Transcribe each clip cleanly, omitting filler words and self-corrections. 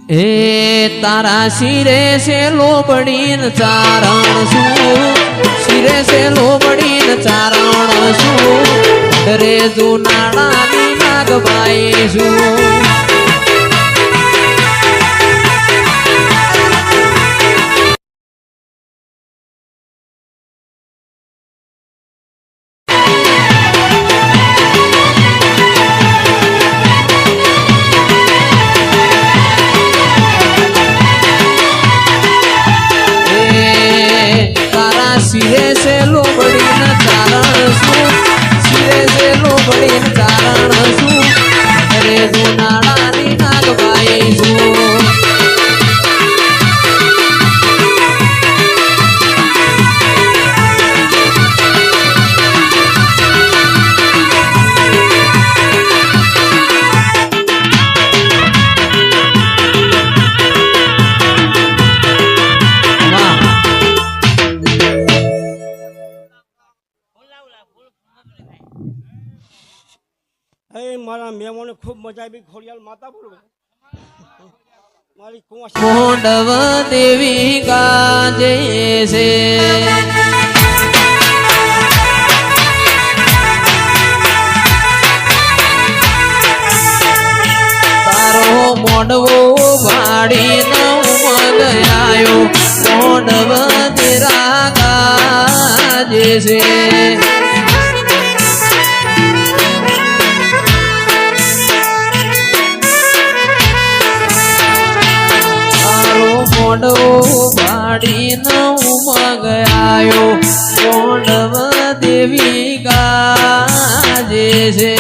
એ તારા શિરે છે લોબડીન ચારણ શું, શિરે છે લોબડીન ચારણ શું, રે જુનાળાની નાગબાઈ શું. શિરે છે લોબડીન ચારણ શું, શિરે છે લોબડીન ચારણ શું, રે જુનાળાની નાગબાઈ શું. મારા મહેમાનો ખૂબ મજા આવી. ખોડિયાલ માતા બોલો મારી મોંડવ દેવી ગાજે છે, તારો મોંડવો ભાડીને ઉમગાયો, મોંડવ તેરા ગાજે છે. મોંડવો ભાડીને ઉમગાયો, મોંડવ દેવી ગાજે છે.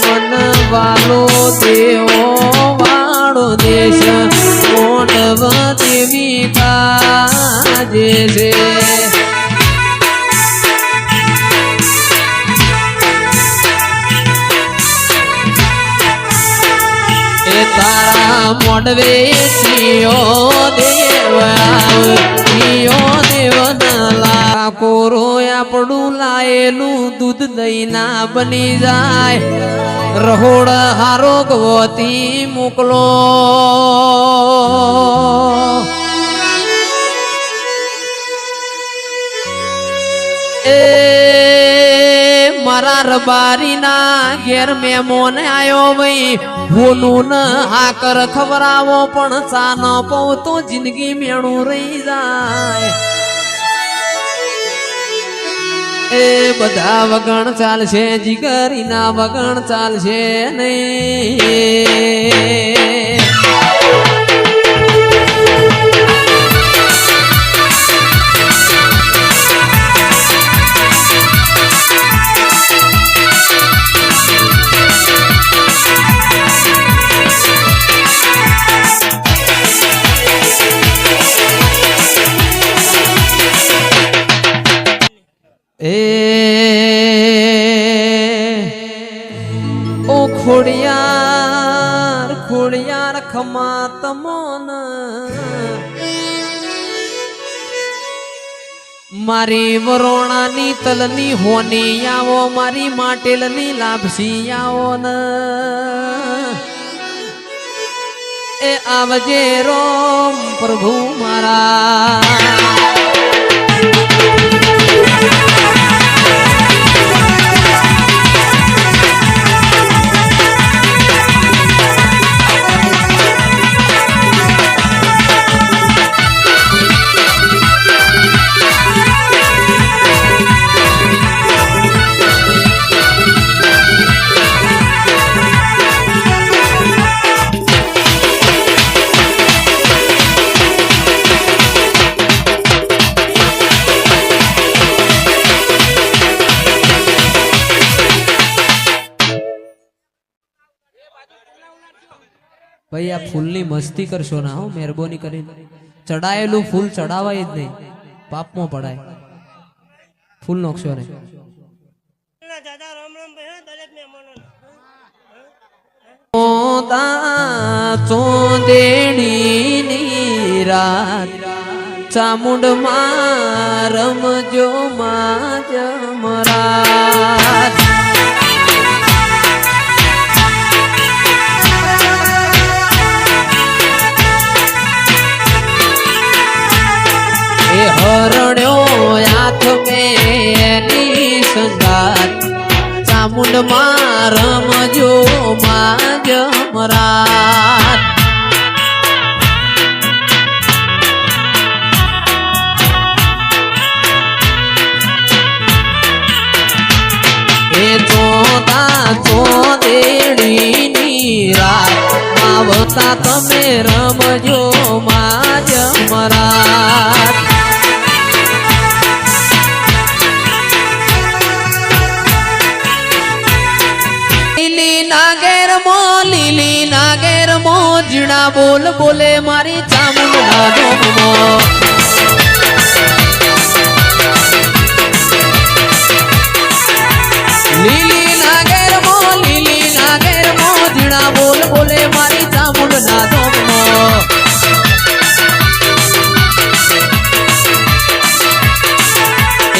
મન વાલો દેવો વાળો દેશ, મોંડવ દેવી ગાજે છે. એ તારા મોડવે સિયો દેવ સિયો દેવ નલા કોરો આપણું લાયેલું દૂધ દહીંના બની જાય, રહોડ હારો ગવતી મોકલો. એ મારા રબારીના ઘેર મેમોન આયો ભાઈ, હોનું ન હાકર ખવરાવો પણ ચા ન પઉ તો જિંદગી મેણું રહી જાય. એ બધા વગણ ચાલશે, જીગરીના વગણ ચાલશે નહીં. ઓ ખોડિયાર ખોડિયાર ખમા તમોન, મારી વરોણાની તલની હોની આવો, મારી માટેલની લાભસી આવો ન. એ આવજે રોમ પ્રભુ મારા. ભાઈ આ ફૂલની મસ્તી કરશો ના, હો મહેરબાની કરીને. ચડાયેલું ફૂલ ચડાવાય જ નહીં, પાપમાં પડાય. ફૂલ નોખશો ને. ચોંદેડીની રાત ચામુંડ માં રમજો માં જમરાજ એ હરણ્યો હાથ મેની સંગાત ચામુંડ માં રમજો માં જમરાજ ચોદેડીની રાત આવતા તમે રમજો માં જમરાજ લીલી નાગેર મો જીણા બોલ બોલે મારી ચામુંડના ડોમમાં લીલી નાગેર મો જીણા બોલ બોલે મારી ચામુંડના ડોમમાં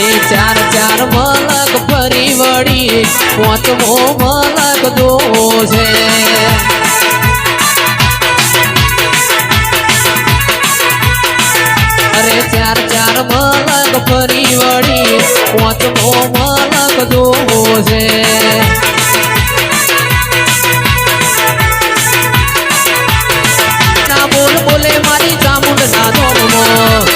એ ચાર ચાર મલક ફરી વળી પાંચમો મલક દો છે અરે ચાર ચાર મલક ફરી વળી પાંચમો મલક દો છે ના બોલ બોલે મારી ચામુંડના ડોમમાં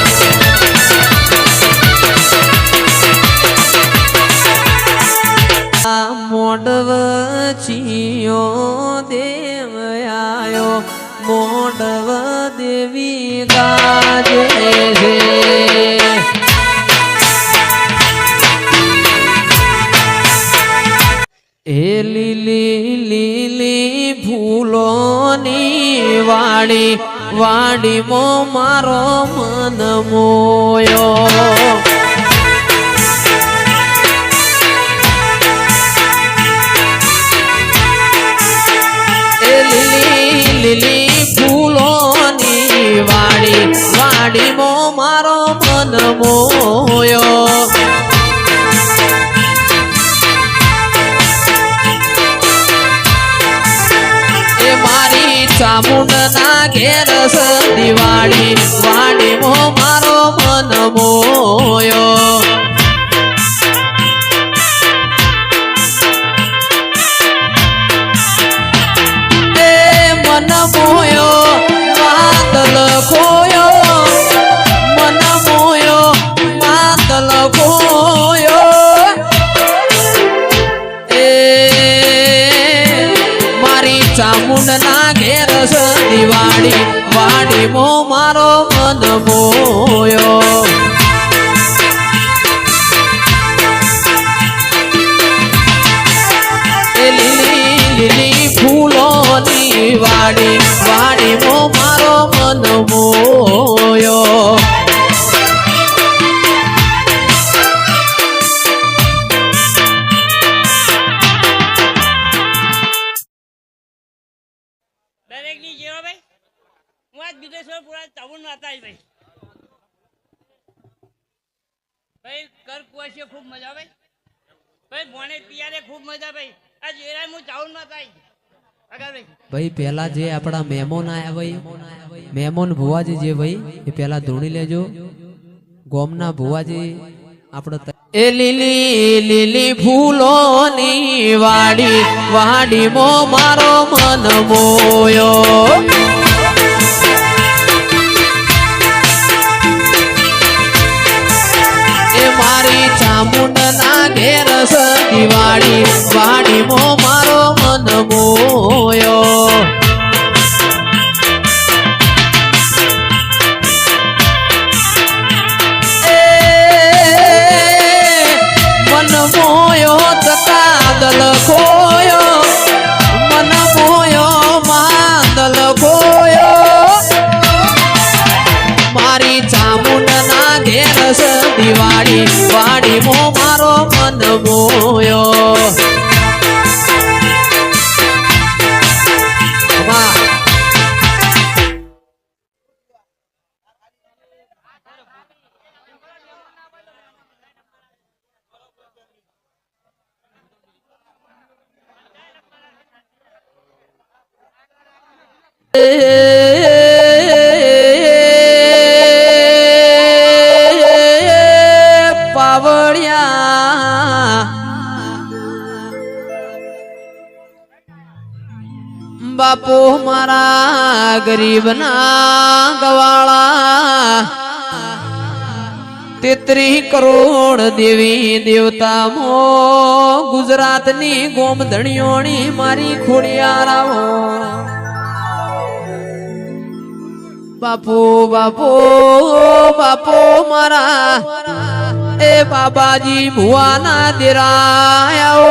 મોડવ ચિયો દેવ આયો મોડવ દેવી ગાજે છે એ લીલી લીલી ફૂલોની વાડી વાડીમાં મારો મન મોયો લીલી ફૂલોની વાડી વાડીમાં મારો મન મોયો એ મારી ચામુંડના ઘેર દિવાળી વાડીમાં મારો મન મોયો મન મોયો માતલ ખોયો મન મોયો માતલ ખોયો એ મારી ચામુંડના ઘેર દિવાળી વાડીમાં મારો મન મોયો એ લીલી લીલી ફૂલોની વાડી વાડીમાં મારો મન મોયો દરેકની જેવા ભાઈ હું આજ વિદેશમાં પૂરા ચાવણ હતા ભાઈ ભાઈ કર કુવાશીએ ખૂબ મજા ભાઈ ભાઈ બોને પિયારે ખૂબ મજા ભાઈ આજ એરા હું ચાવણ હતા ભાઈ પેલા જે આપણા મહેમાન આયા ભાઈ મહેમાન ભુવાજી જે ભાઈ એ પેલા ધોણી લેજો ગોમના ભુવાજી આપણે એ લીલી લીલી ફૂલોની વાડી વાડીમાં મારો મન મોયો એ મારી ચામુંડના ઘેર દિવાળી વાડીમાં મારો મન મોયો મન મોયો તકાદલ ખોયો મન મોયો માદલ ખોયો મારી ચામુંડના ઘેર દિવાળી વાડીમાં મારો મન મોયો પાવળિયા બાપો મારા ગરીબના ગવાળા 33 કરોડ દેવી દેવતા મો ગુજરાતની ગોમધણીઓની મારી ખોડિયારાઓ બાપો બાપો બાપો મારા એ બાબાજી ભુવાના દેરાયો